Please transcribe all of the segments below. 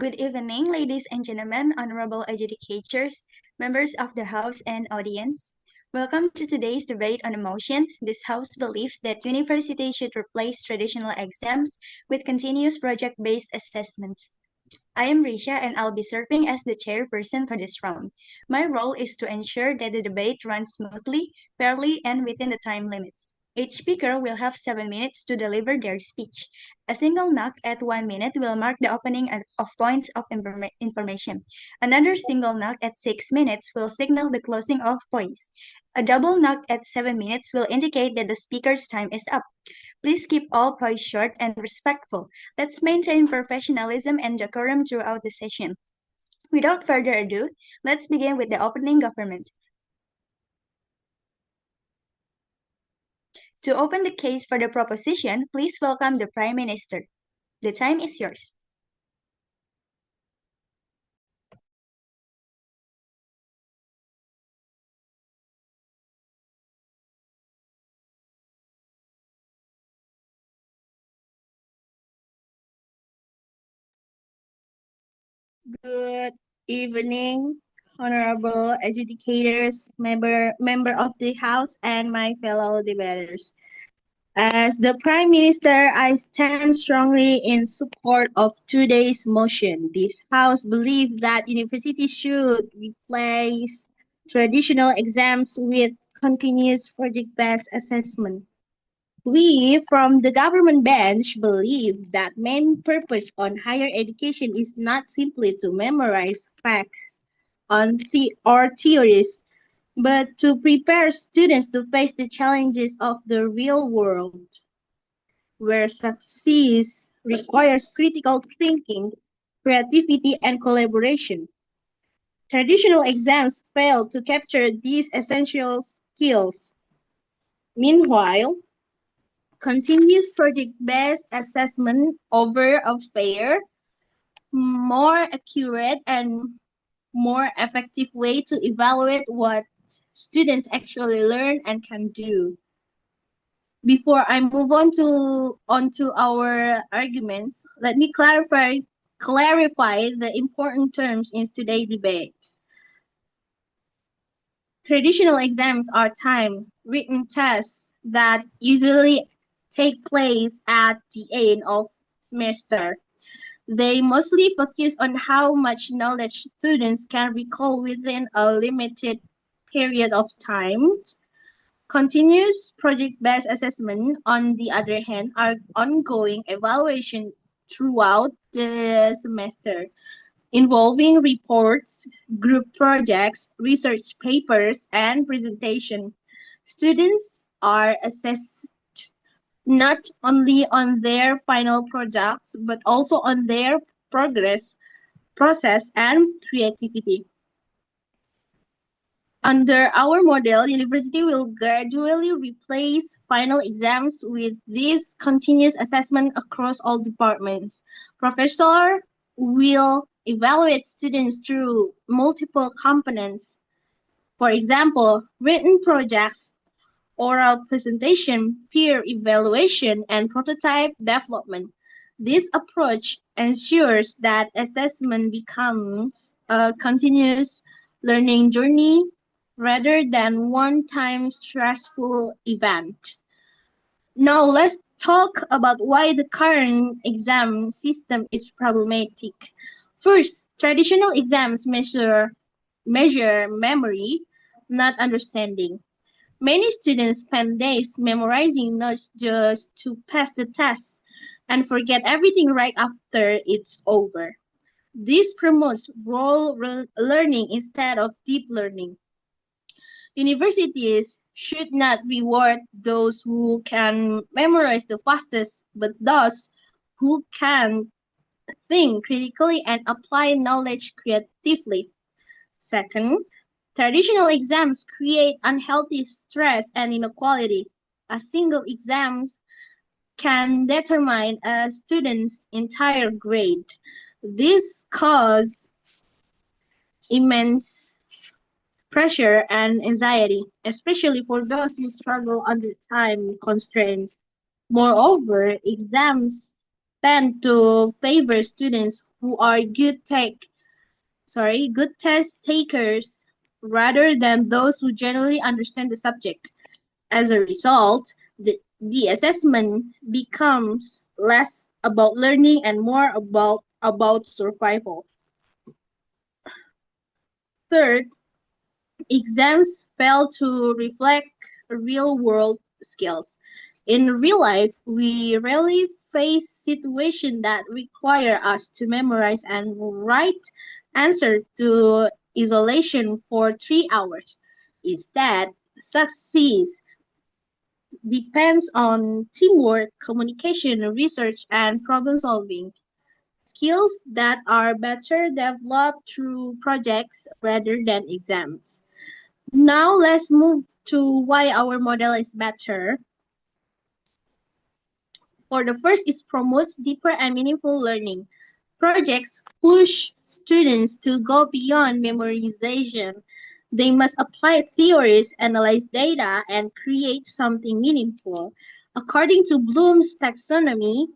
Good evening, ladies and gentlemen, honorable adjudicators, members of the House and audience. Welcome to today's debate on a motion. This House believes that universities should replace traditional exams with continuous project-based assessments. I am Risha and I'll be serving as the chairperson for this round. My role is to ensure that the debate runs smoothly, fairly, and within the time limits. Each speaker will have 7 minutes to deliver their speech. A single knock at 1 minute will mark the opening of points of information. Another single knock at 6 minutes will signal the closing of points. A double knock at 7 minutes will indicate that the speaker's time is up. Please keep all points short and respectful. Let's maintain professionalism and decorum throughout the session. Without further ado, let's begin with the opening government. To open the case for the proposition, please welcome the Prime Minister. The time is yours. Good evening, honorable adjudicators, member of the House, and my fellow debaters. As the Prime Minister, I stand strongly in support of today's motion. This House believes that universities should replace traditional exams with continuous project-based assessment. We from the government bench believe that main purpose on higher education is not simply to memorize facts or theories, but to prepare students to face the challenges of the real world, where success requires critical thinking, creativity, and collaboration. Traditional exams fail to capture these essential skills. Meanwhile, continuous project-based assessment over a fair, more accurate, and more effective way to evaluate what students actually learn and can do. Before I move on to our arguments, let me clarify the important terms in today's debate. Traditional exams are written tests that usually take place at the end of semester. They mostly focus on how much knowledge students can recall within a limited period of time. Continuous project-based assessment, on the other hand, are ongoing evaluation throughout the semester, involving reports, group projects, research papers, and presentation. Students are assessed not only on their final products, but also on their progress, process, and creativity. Under our model, university will gradually replace final exams with this continuous assessment across all departments. Professor will evaluate students through multiple components. For example, written projects, oral presentation, peer evaluation, and prototype development. This approach ensures that assessment becomes a continuous learning journey rather than one-time stressful event. Now let's talk about why the current exam system is problematic. First, traditional exams measure memory, not understanding. Many students spend days memorizing notes just to pass the test and forget everything right after it's over. This promotes learning instead of deep learning. Universities should not reward those who can memorize the fastest, but those who can think critically and apply knowledge creatively. Second, traditional exams create unhealthy stress and inequality. A single exam can determine a student's entire grade. This causes immense pressure and anxiety, especially for those who struggle under time constraints. Moreover, exams tend to favor students who are good test takers rather than those who generally understand the subject. As a result, the assessment becomes less about learning and more about survival. Third, exams fail to reflect real world skills. In real life, we rarely face situations that require us to memorize and write answers to isolation for 3 hours. Instead, success depends on teamwork, communication, research, and problem solving. Skills that are better developed through projects rather than exams. Now let's move to why our model is better. For the first, it promotes deeper and meaningful learning. Projects push students to go beyond memorization. They must apply theories, analyze data, and create something meaningful. According to Bloom's taxonomy,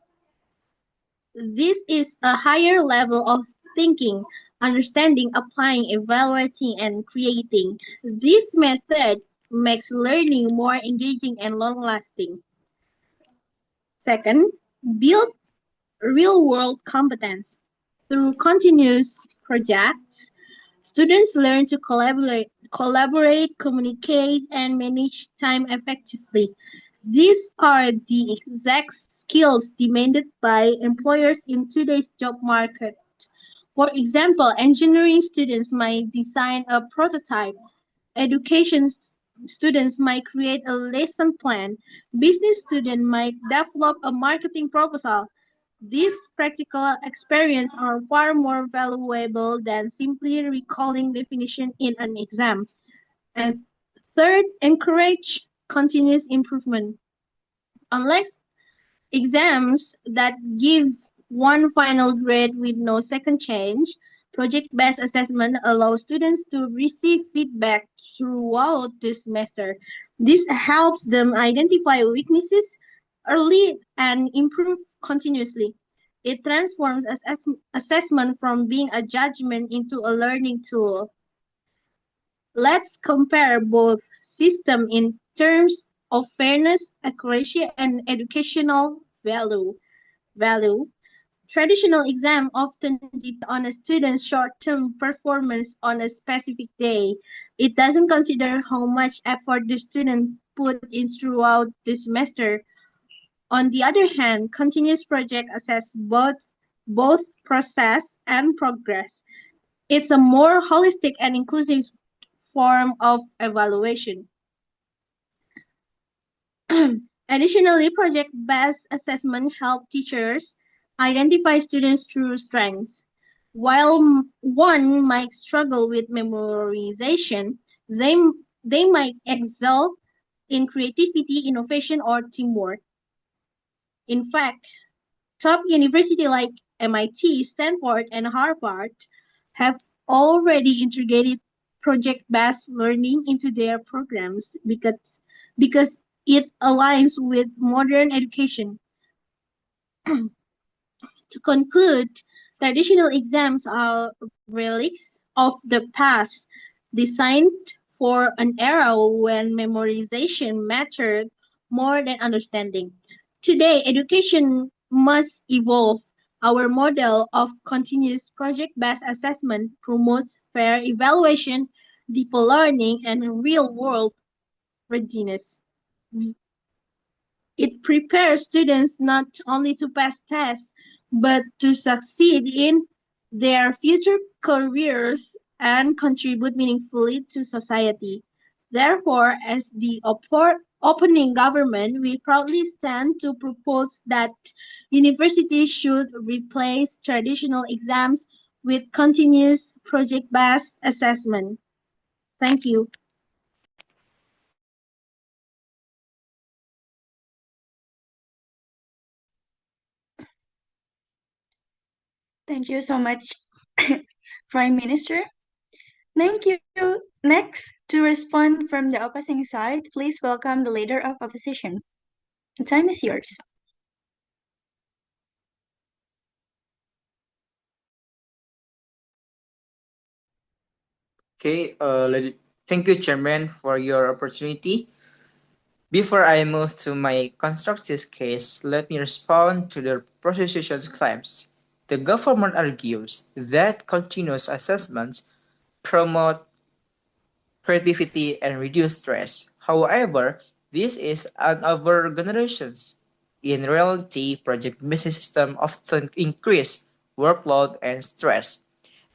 this is a higher level of thinking, understanding, applying, evaluating, and creating. This method makes learning more engaging and long lasting. Second, build real world competence. Through continuous projects, students learn to collaborate, communicate, and manage time effectively. These are the exact skills demanded by employers in today's job market. For example, engineering students might design a prototype, education students might create a lesson plan, business students might develop a marketing proposal. These practical experiences are far more valuable than simply recalling definition in an exam. And third, encourage continuous improvement. Unlike exams that give one final grade with no second change, project-based assessment allows students to receive feedback throughout the semester. This helps them identify weaknesses early and improve continuously. It transforms assessment from being a judgment into a learning tool. Let's compare both systems in terms of fairness, accuracy, and educational value. Traditional exams often depend on a student's short-term performance on a specific day. It doesn't consider how much effort the student put in throughout the semester. On the other hand, continuous project assess both process and progress. It's a more holistic and inclusive form of evaluation. Additionally, project-based assessment help teachers identify students' true strengths. While one might struggle with memorization, they, they might excel in creativity, innovation, or teamwork. In fact, top universities like MIT, Stanford, and Harvard have already integrated project-based learning into their programs because it aligns with modern education. To conclude, traditional exams are relics of the past, designed for an era when memorization mattered more than understanding. Today, education must evolve. Our model of continuous project-based assessment promotes fair evaluation, deeper learning, and real-world readiness. It prepares students not only to pass tests, but to succeed in their future careers and contribute meaningfully to society. Therefore, as the opening government, we proudly stand to propose that universities should replace traditional exams with continuous project-based assessment. Thank you. Thank you so much, Prime Minister. Thank you. Next, to respond from the opposing side, please welcome the Leader of Opposition. The time is yours. Okay, thank you, Chairman, for your opportunity. Before I move to my constructive case, let me respond to the prosecution's claims. The government argues that continuous assessments promote creativity and reduce stress. However, this is an overgeneration. In reality, project-based systems often increase workload and stress,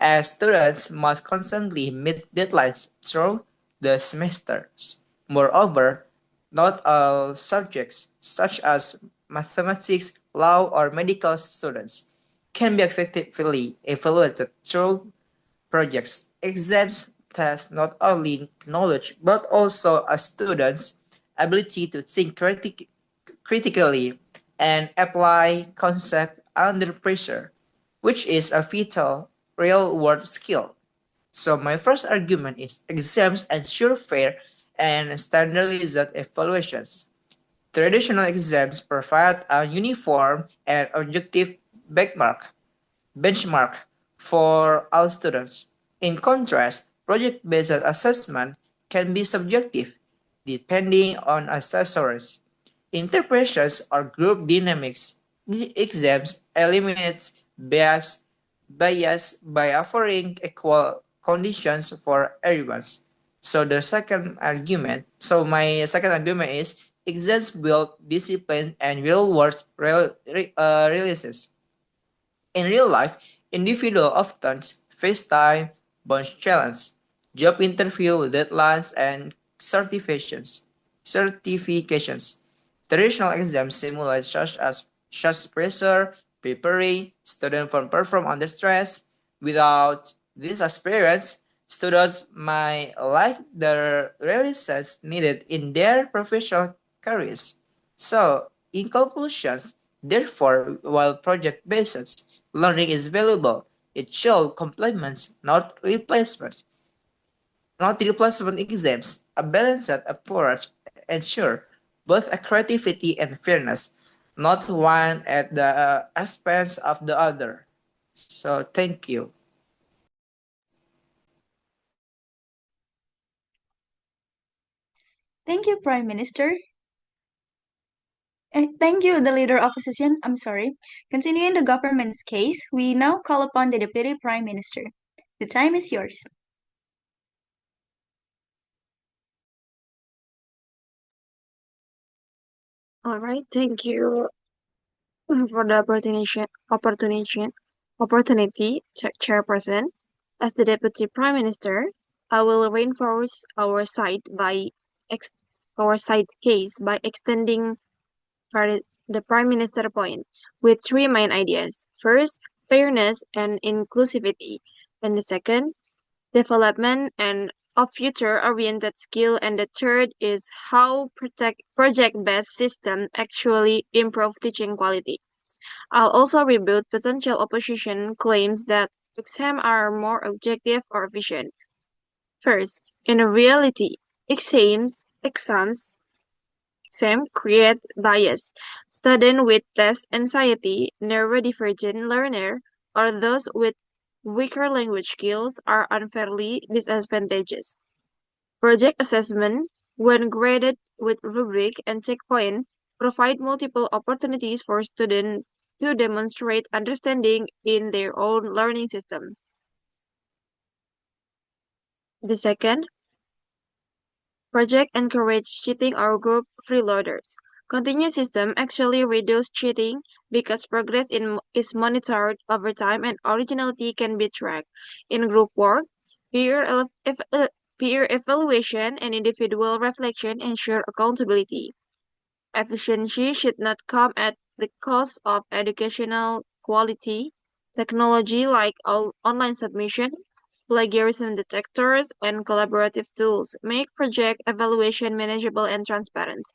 as students must constantly meet deadlines through the semesters. Moreover, not all subjects, such as mathematics, law, or medical students, can be effectively evaluated through projects. Exams test not only knowledge but also a student's ability to think critically and apply concepts under pressure, which is a vital real-world skill. So my first argument is exams ensure fair and standardized evaluations. Traditional exams provide a uniform and objective benchmark for all students. In contrast, project-based assessment can be subjective, depending on assessors' interpretations or group dynamics. These exams eliminates bias by offering equal conditions for everyone. My second argument is exams build discipline and real-world realities. In real life, individuals often face time bound challenge, job interview deadlines, and certifications. Traditional exams simulate such pressure, preparing students for perform under stress. Without this experience, students might lack the realities needed in their professional careers. So, in conclusion, therefore, while project-based learning is valuable, it should complement, not replacement exams. A balanced approach ensure both a creativity and fairness, not one at the expense of the other. So thank you. Thank you, Prime Minister. Thank you, the Leader of Opposition. I'm sorry. Continuing the government's case, we now call upon the Deputy Prime Minister. The time is yours. All right, thank you for the opportunity, Chairperson. As the Deputy Prime Minister, I will reinforce ex- our side case by extending the Prime Minister point with three main ideas. First, fairness and inclusivity, and the second, development and of future-oriented skill, and the third is how project-based system actually improve teaching quality. I'll also rebut potential opposition claims that exams are more objective or efficient. First, in reality, exam create bias. Students with test anxiety, neurodivergent learner, or those with weaker language skills are unfairly disadvantaged. Project assessment, when graded with rubric and checkpoint, provide multiple opportunities for students to demonstrate understanding in their own learning system. The second, project encourage cheating or group freeloaders. Continuous system actually reduce cheating because progress is monitored over time and originality can be tracked. In group work, peer, peer evaluation and individual reflection ensure accountability. Efficiency should not come at the cost of educational quality. Technology like online submission, plagiarism detectors, and collaborative tools make project evaluation manageable and transparent.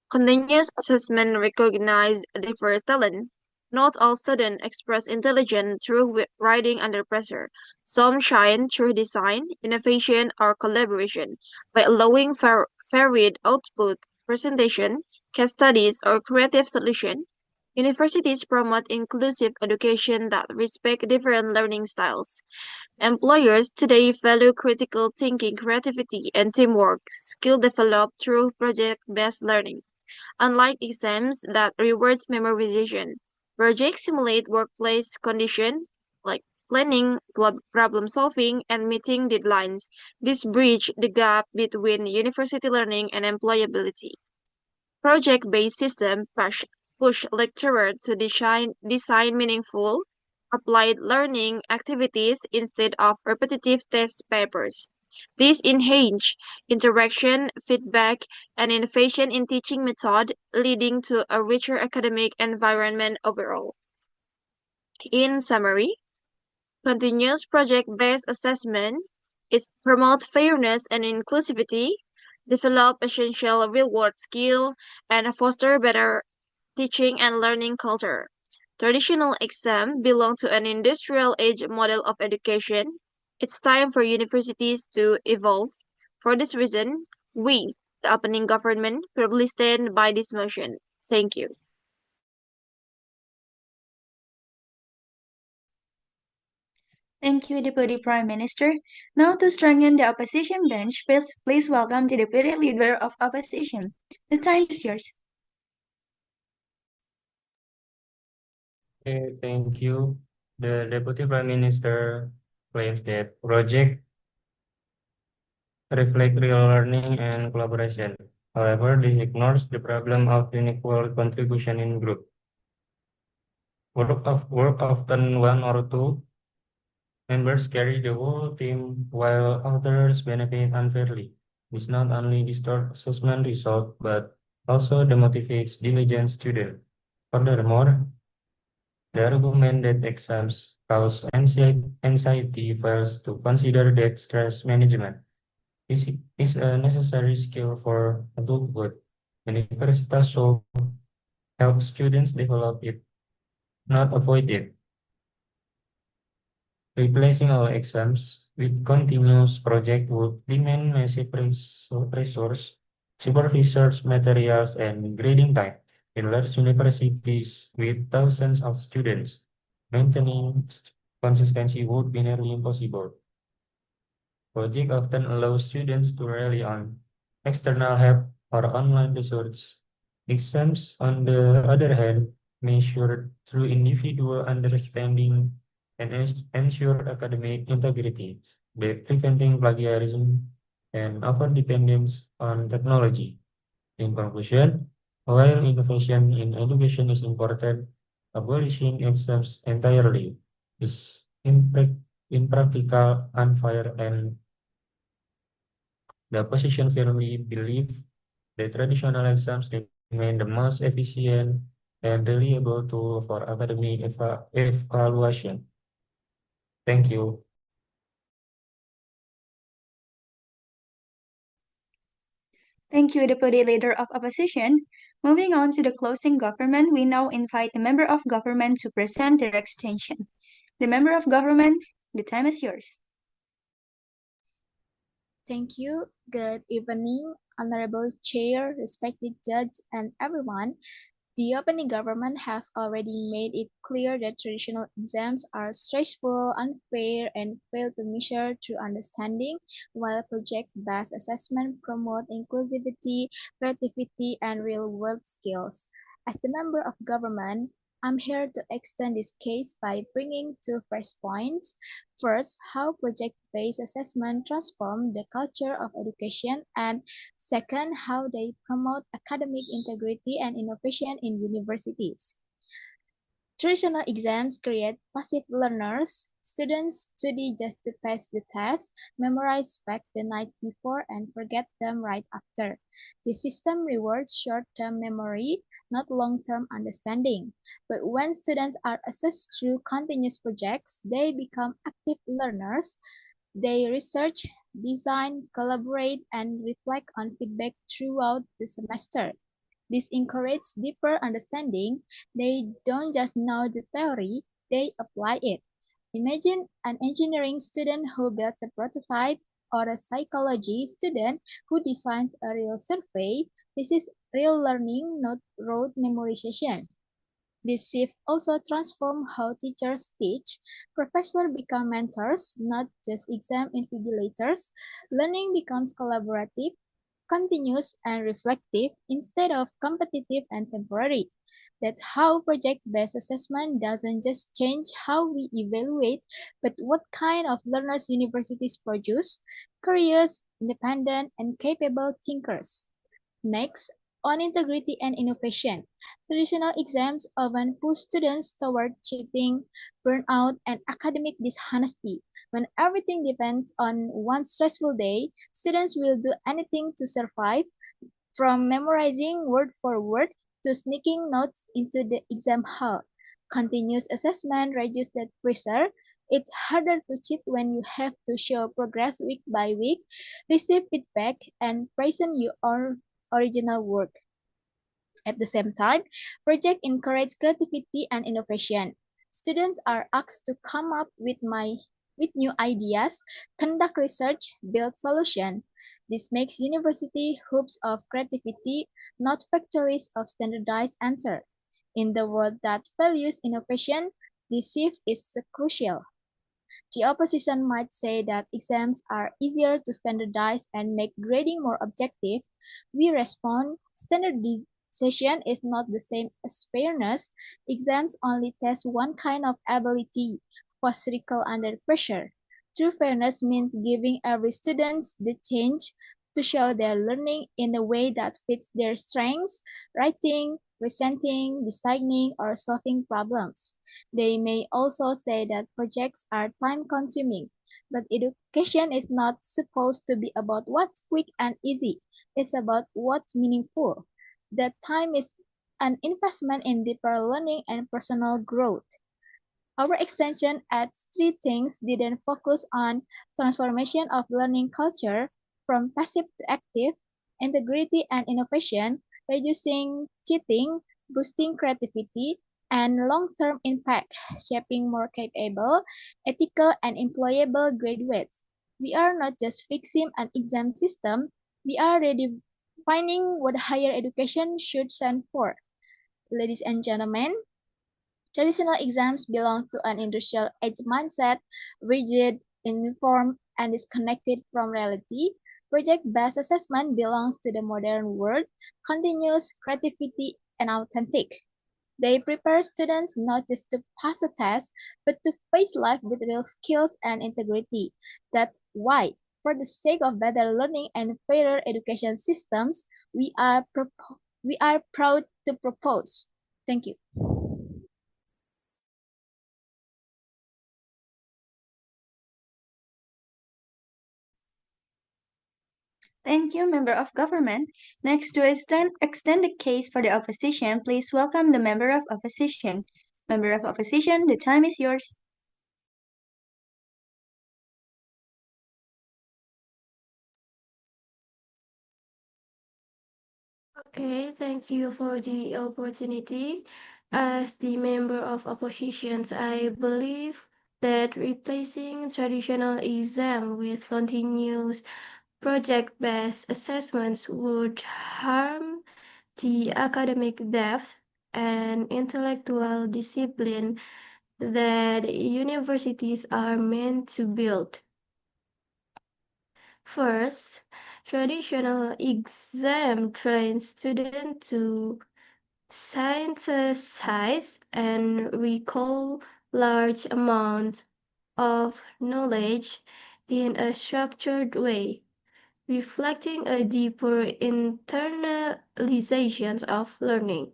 Continuous assessment recognize diverse talent. Not all students express intelligence through writing under pressure. Some shine through design, innovation, or collaboration. By allowing varied output, presentation, case studies, or creative solution, Universities promote inclusive education that respect different learning styles. Employers today value critical thinking, creativity, and teamwork, skill developed through project-based learning. Unlike exams that rewards memorization, projects simulate workplace conditions like planning, problem solving, and meeting deadlines. This bridge the gap between university learning and employability. Project-based systems push lecturers to design meaningful, applied learning activities instead of repetitive test papers. This enhance interaction, feedback, and innovation in teaching method, leading to a richer academic environment overall. In summary, continuous project-based assessment promotes fairness and inclusivity, develop essential real-world skill, and foster better teaching and learning culture. Traditional exams belong to an industrial age model of education. It's time for universities to evolve. For this reason, we, the opening government, probably stand by this motion. Thank you. Thank you, Deputy Prime Minister. Now to strengthen the opposition bench, please welcome the Deputy Leader of Opposition. The time is yours. Okay, thank you. The Deputy Prime Minister claims that project reflect real learning and collaboration. However, this ignores the problem of unequal contribution in group. Work often one or two members carry the whole team while others benefit unfairly. This not only distorts assessment result but also demotivates diligent students. Furthermore, the argument that exams cause anxiety fails to consider that stress management is a necessary skill for adulthood. Universities should help students develop it, not avoid it. Replacing all exams with continuous project would demand massive resource, supervisors, materials, and grading time. In large universities with thousands of students, maintaining consistency would be nearly impossible. Project often allows students to rely on external help or online resources. Exams, on the other hand, measure through individual understanding and ensure academic integrity, preventing plagiarism and over-dependence on technology. In conclusion, while innovation in education is important, abolishing exams entirely is impractical, unfair, and the opposition firmly believe that traditional exams remain the most efficient and reliable tool for academic evaluation. Thank you. Thank you, Deputy Leader of Opposition. Moving on to the closing government, we now invite the Member of Government to present their extension. The Member of Government, the time is yours. Thank you. Good evening, Honorable Chair, respected judge, and everyone. The opening government has already made it clear that traditional exams are stressful, unfair, and fail to measure true understanding, while project-based assessment promote inclusivity, creativity, and real-world skills. As the member of government, I'm here to extend this case by bringing two fresh points. First, how project-based assessment transform the culture of education, and second, how they promote academic integrity and innovation in universities. Traditional exams create passive learners. Students study just to pass the test, memorize facts the night before, and forget them right after. The system rewards short-term memory, not long-term understanding. But when students are assessed through continuous projects, they become active learners. They research, design, collaborate, and reflect on feedback throughout the semester. This encourages deeper understanding. They don't just know the theory, they apply it. Imagine an engineering student who builds a prototype or a psychology student who designs a real survey. This is real learning, not rote memorization. This shift also transforms how teachers teach. Professors become mentors, not just exam invigilators. Learning becomes collaborative, continuous, and reflective instead of competitive and temporary. That's how project-based assessment doesn't just change how we evaluate, but what kind of learners universities produce: curious, independent, and capable thinkers. Next, on integrity and innovation, traditional exams often push students toward cheating, burnout, and academic dishonesty. When everything depends on one stressful day, students will do anything to survive, from memorizing word for word to sneaking notes into the exam hall. Continuous assessment reduces that pressure. It's harder to cheat when you have to show progress week by week, receive feedback, and present your original work. At the same time, projects encourage creativity and innovation. Students are asked to come up with new ideas, conduct research, build solutions. This makes university hubs of creativity, not factories of standardized answers. In the world that values innovation, this shift is crucial. The opposition might say that exams are easier to standardize and make grading more objective. We respond, standardization is not the same as fairness. Exams only test one kind of ability, physical under pressure. True fairness means giving every student the chance to show their learning in a way that fits their strengths: writing, presenting, designing, or solving problems. They may also say that projects are time-consuming, but education is not supposed to be about what's quick and easy. It's about what's meaningful. That time is an investment in deeper learning and personal growth. Our extension at three things didn't focus on transformation of learning culture from passive to active, integrity and innovation, reducing cheating, boosting creativity, and long-term impact, shaping more capable, ethical, and employable graduates. We are not just fixing an exam system, we are redefining what higher education should stand for. Ladies and gentlemen, traditional exams belong to an industrial age mindset, rigid, uniform, and disconnected from reality. Project-based assessment belongs to the modern world, continuous, creativity, and authentic. They prepare students not just to pass a test, but to face life with real skills and integrity. That's why, for the sake of better learning and fairer education systems, we are proud to propose. Thank you. Thank you, Member of Government. Next, to extend the case for the opposition, please welcome the Member of Opposition. Member of Opposition, the time is yours. Okay, thank you for the opportunity. As the member of oppositions, I believe that replacing traditional exam with continuous project-based assessments would harm the academic depth and intellectual discipline that universities are meant to build. First, traditional exam trains students to synthesize and recall large amounts of knowledge in a structured way, reflecting a deeper internalization of learning.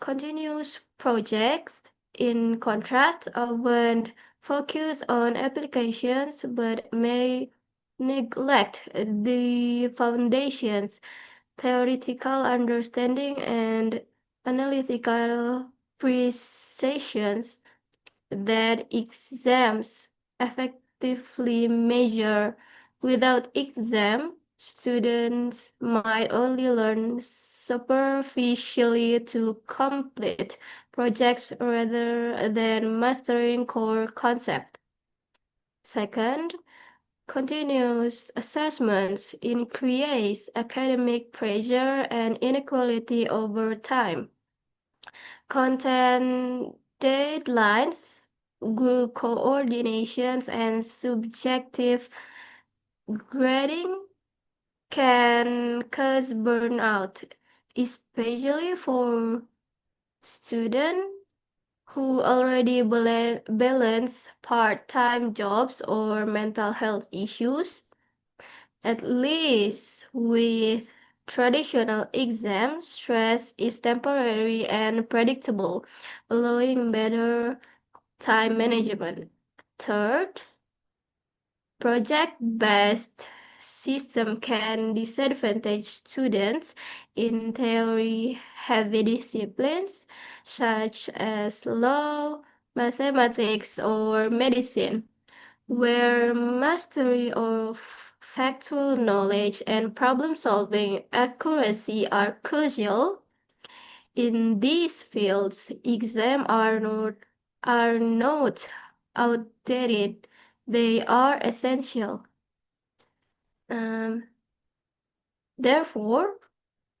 Continuous projects, in contrast, often focus on applications but may neglect the foundations, theoretical understanding, and analytical precisions that exams effectively measure. Without exam, students might only learn superficially to complete projects rather than mastering core concepts. Second, continuous assessments increase academic pressure and inequality over time. Content deadlines, group coordinations, and subjective grading can cause burnout, especially for students who already balance part-time jobs or mental health issues. At least with traditional exams, stress is temporary and predictable, allowing better time management. Third, project-based system can disadvantage students in theory-heavy disciplines such as law, mathematics, or medicine, where mastery of factual knowledge and problem-solving accuracy are crucial. In these fields, exams are not outdated; they are essential. Therefore,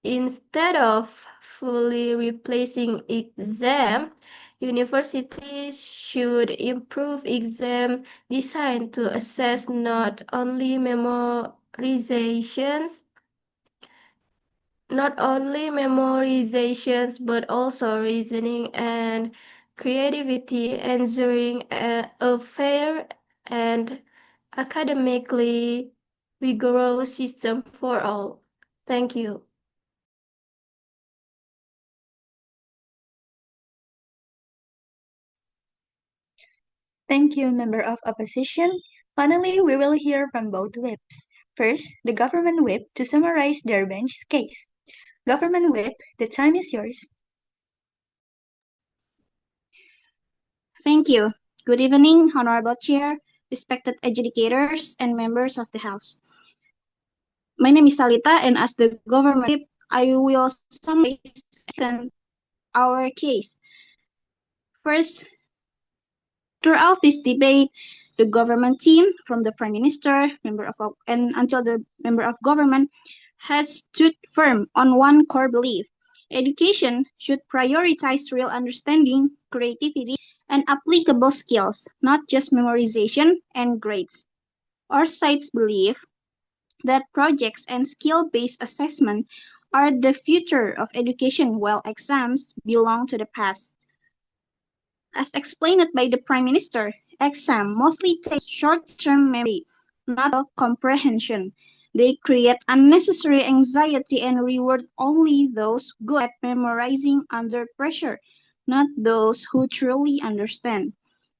instead of fully replacing exam, universities should improve exam design to assess not only memorizations but also reasoning and creativity, ensuring a fair and academically rigorous system for all. Thank you. Thank you, Member of Opposition. Finally, we will hear from both whips. First, the government whip to summarize their bench case. Government whip, the time is yours. Thank you. Good evening, Honorable Chair, respected adjudicators, and members of the House. My name is Salita, and as the government whip, I will summarize our case. First, throughout this debate, the government team, from the Prime Minister, and until the member of government, has stood firm on one core belief: education should prioritize real understanding, creativity, and applicable skills, not just memorization and grades. Our sides believe that projects and skill-based assessment are the future of education, while exams belong to the past. As explained by the Prime Minister, exam mostly takes short-term memory, not comprehension. They create unnecessary anxiety and reward only those good at memorizing under pressure, not those who truly understand.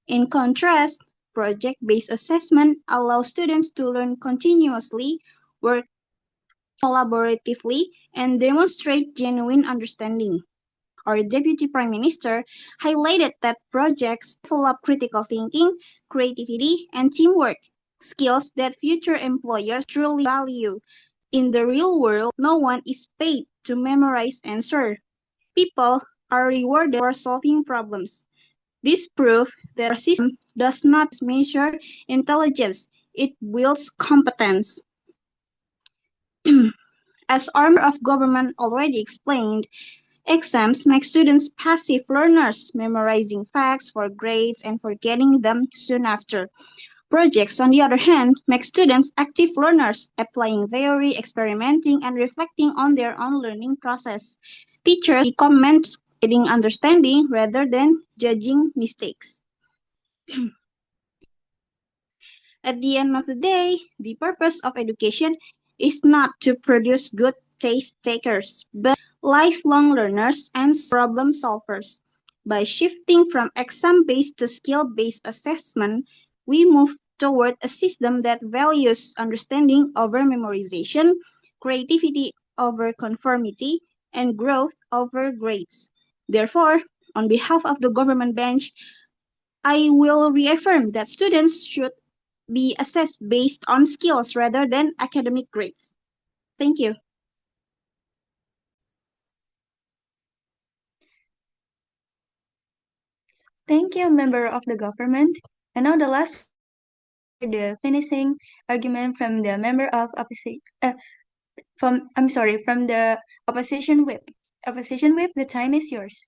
In contrast, project-based assessment allows students to learn continuously, work collaboratively, and demonstrate genuine understanding. Our Deputy Prime Minister highlighted that projects develop critical thinking, creativity, and teamwork, skills that future employers truly value. In the real world, no one is paid to memorize answers. People are rewarded for solving problems. This proves that our system does not measure intelligence, it builds competence. As arm of government already explained, exams make students passive learners, memorizing facts for grades and forgetting them soon after. Projects, on the other hand, make students active learners, applying theory, experimenting, and reflecting on their own learning process. Teachers recommend grading understanding rather than judging mistakes. At the end of the day, the purpose of education is not to produce good taste takers, but lifelong learners and problem solvers. By shifting from exam-based to skill-based assessment, we move toward a system that values understanding over memorization, creativity over conformity, and growth over grades. Therefore, on behalf of the government bench, I will reaffirm that students should be assessed based on skills rather than academic grades. Thank you. Thank you, member of the government. And now the last, the finishing argument from the member of opposition. From the opposition whip. Opposition whip, the time is yours.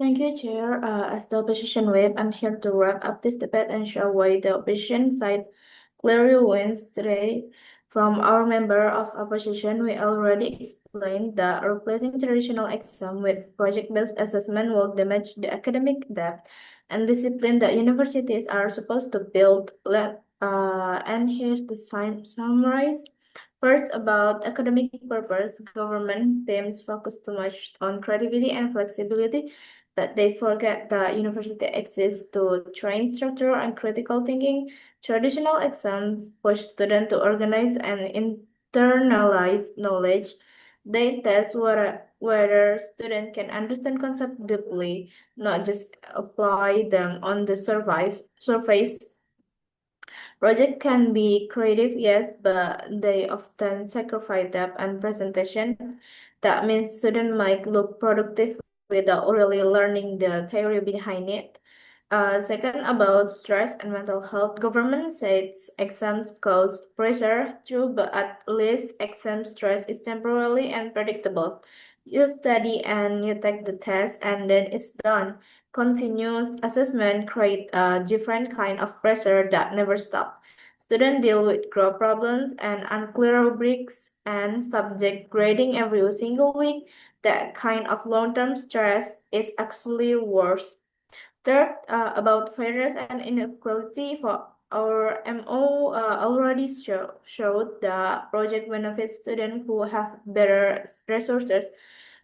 Thank you, Chair. As the opposition whip, I'm here to wrap up this debate and show why the opposition side clearly wins today. From our member of opposition, we already explained that replacing traditional exam with project-based assessment will damage the academic depth and discipline that universities are supposed to build. And here's the summarize. First, about academic purpose, government teams focus too much on creativity and flexibility, but they forget that university exists to train structure and critical thinking. Traditional exams push students to organize and internalize knowledge. They test whether students can understand concepts deeply, not just apply them on the surface. Project can be creative, yes, but they often sacrifice depth and presentation. That means students might look productive without really learning the theory behind it. Second, about stress and mental health. Government says exams cause pressure, true, but at least exam stress is temporarily and predictable. You study and you take the test and then it's done. Continuous assessment create a different kind of pressure that never stops. Students deal with group problems and unclear rubrics and subject grading every single week. That kind of long-term stress is actually worse. Third, about fairness and inequality for our MO already showed the project benefits students who have better resources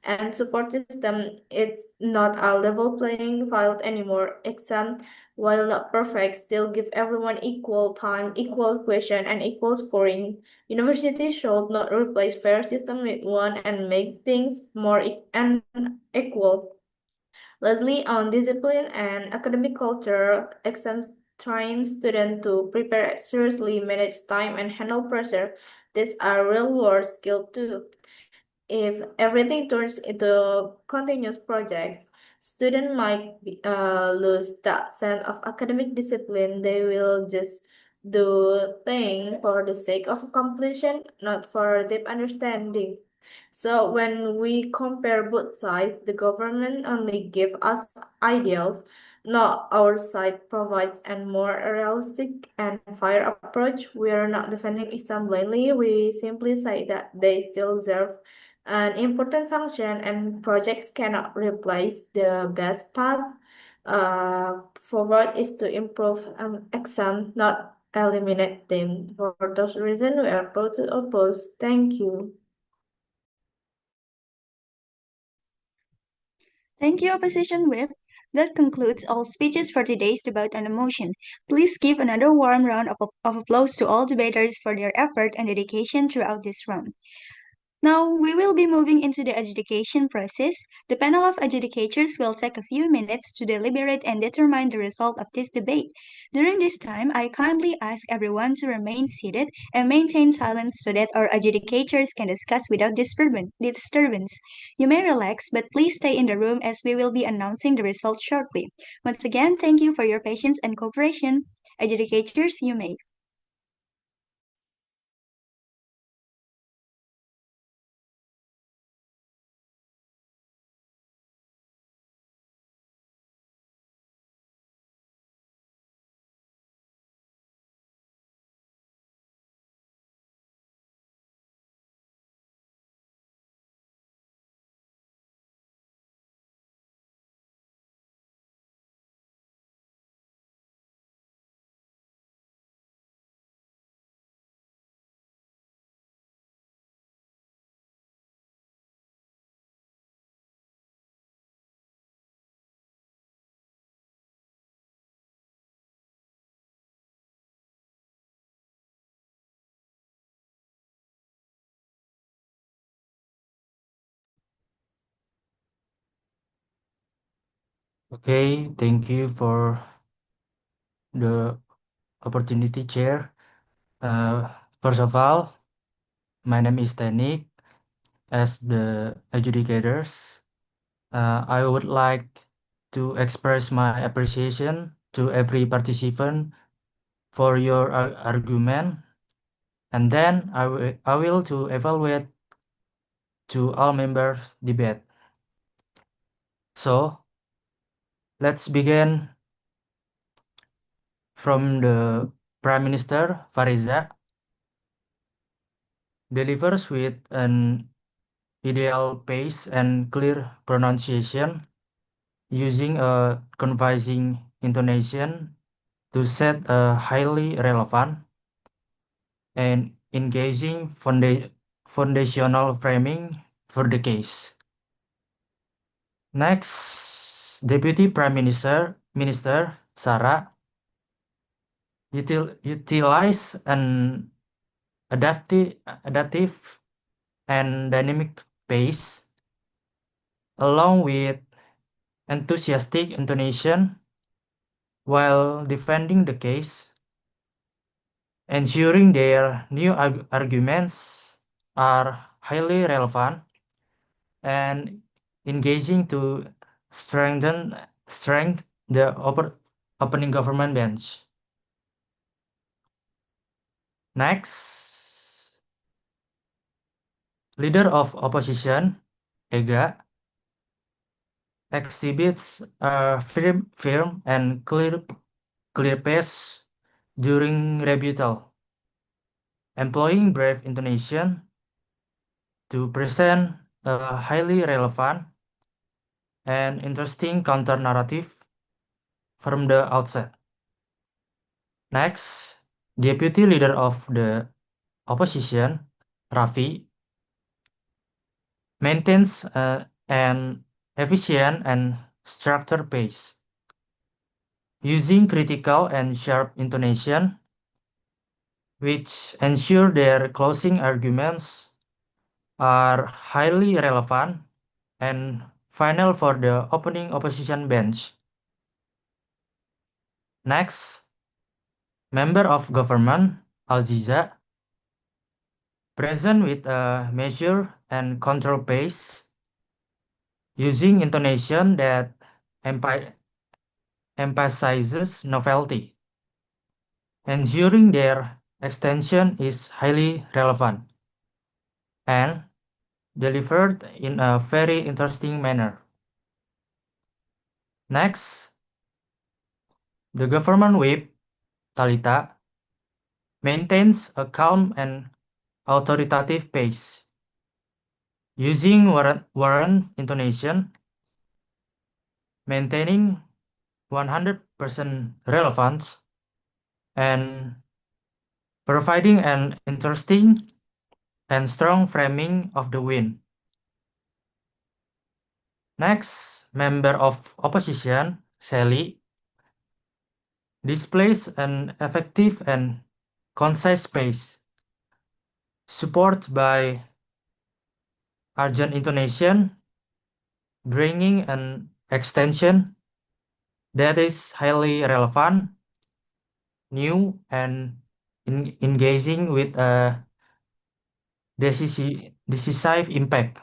and support system. It's not a level playing field anymore. Exam, while not perfect, still give everyone equal time, equal question, and equal scoring. Universities should not replace fair system with one and make things more unequal. Lastly, on discipline and academic culture, exams train students to prepare seriously, manage time, and handle pressure. These are real-world skills too. If everything turns into continuous projects, students might lose that sense of academic discipline. They will just do things for the sake of completion, not for deep understanding. So when we compare both sides, the government only give us ideals, not our side provides a more realistic and fair approach. We are not defending Islam blindly. We simply say that they still serve an important function and projects cannot replace the best path forward is to improve exam, not eliminate them. For those reasons, we are proud to oppose. Thank you. Thank you, Opposition Whip. That concludes all speeches for today's debate on the motion. Please give another warm round of applause to all debaters for their effort and dedication throughout this round. Now, we will be moving into the adjudication process. The panel of adjudicators will take a few minutes to deliberate and determine the result of this debate. During this time, I kindly ask everyone to remain seated and maintain silence so that our adjudicators can discuss without disturbance. You may relax, but please stay in the room as we will be announcing the results shortly. Once again, thank you for your patience and cooperation. Adjudicators, you may. Okay, thank you for the opportunity, Chair. First of all, my name is Tenik. As the adjudicators, I would like to express my appreciation to every participant for your argument, and then I will to evaluate to all members debate. So, Let's begin from the Prime Minister Fariza delivers with an ideal pace and clear pronunciation, using a convincing intonation to set a highly relevant and engaging foundational framing for the case. Next, Deputy Prime Minister Sarah utilize an adaptive and dynamic pace along with enthusiastic intonation while defending the case, ensuring their new arguments are highly relevant and engaging to strengthen the opening government bench. Next, Leader of Opposition, Ega, exhibits a firm and clear pace during rebuttal, employing brave intonation to present a highly relevant and interesting counter-narrative from the outset. Next, Deputy Leader of the Opposition, Rafi, maintains an efficient and structured pace, using critical and sharp intonation, which ensure their closing arguments are highly relevant and final for the opening opposition bench. Next, Member of Government, Al-Jiza, present with a measure and control pace, using intonation that emphasizes novelty, ensuring their extension is highly relevant and delivered in a very interesting manner. Next, the government whip, Talita, maintains a calm and authoritative pace, using warrant intonation, maintaining 100% relevance, and providing an interesting and strong framing of the win. Next, Member of Opposition, Sally, displays an effective and concise pace, supported by urgent intonation, bringing an extension that is highly relevant, new, and engaging with a decisive impact.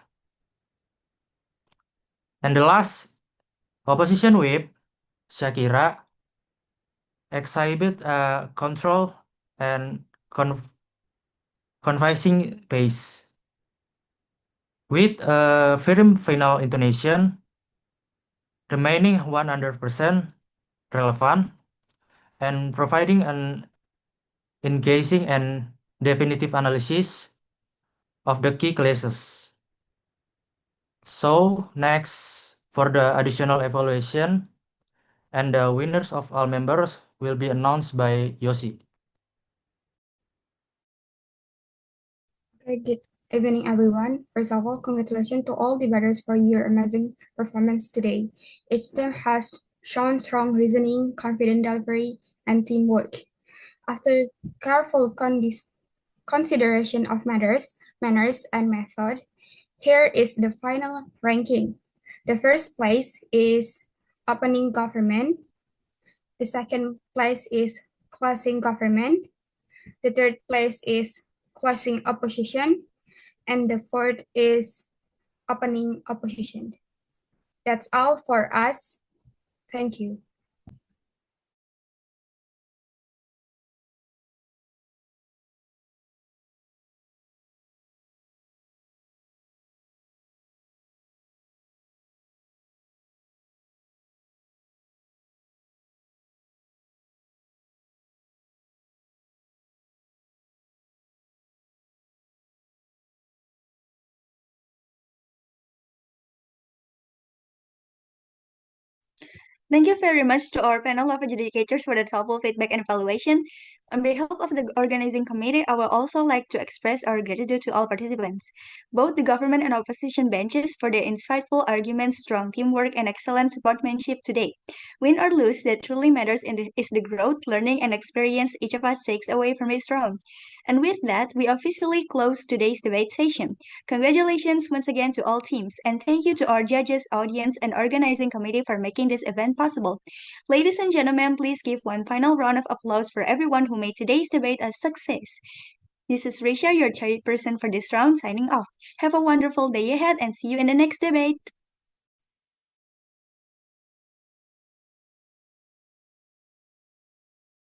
And the last, Opposition Whip, Shakira, exhibit a control and convincing pace, with a firm final intonation, remaining 100% relevant, and providing an engaging and definitive analysis of the key cases. So next, for the additional evaluation, and the winners of all members will be announced by Yoshi. Good evening, everyone. First of all, congratulations to all debaters for your amazing performance today. Each team has shown strong reasoning, confident delivery, and teamwork. After careful consideration of matters, manners, and method, here is the final ranking. The first place is opening government. The second place is closing government. The third place is closing opposition. And the fourth is opening opposition. That's all for us. Thank you. Thank you very much to our panel of adjudicators for the thoughtful feedback and evaluation. On behalf of the organizing committee, I would also like to express our gratitude to all participants, both the government and opposition benches, for their insightful arguments, strong teamwork, and excellent sportsmanship today. Win or lose, that truly matters is the growth, learning, and experience each of us takes away from this round. And with that, we officially close today's debate session. Congratulations once again to all teams, and thank you to our judges, audience, and organizing committee for making this event possible. Ladies and gentlemen, please give one final round of applause for everyone who made today's debate a success. This is Risha, your chairperson for this round, signing off. Have a wonderful day ahead and see you in the next debate.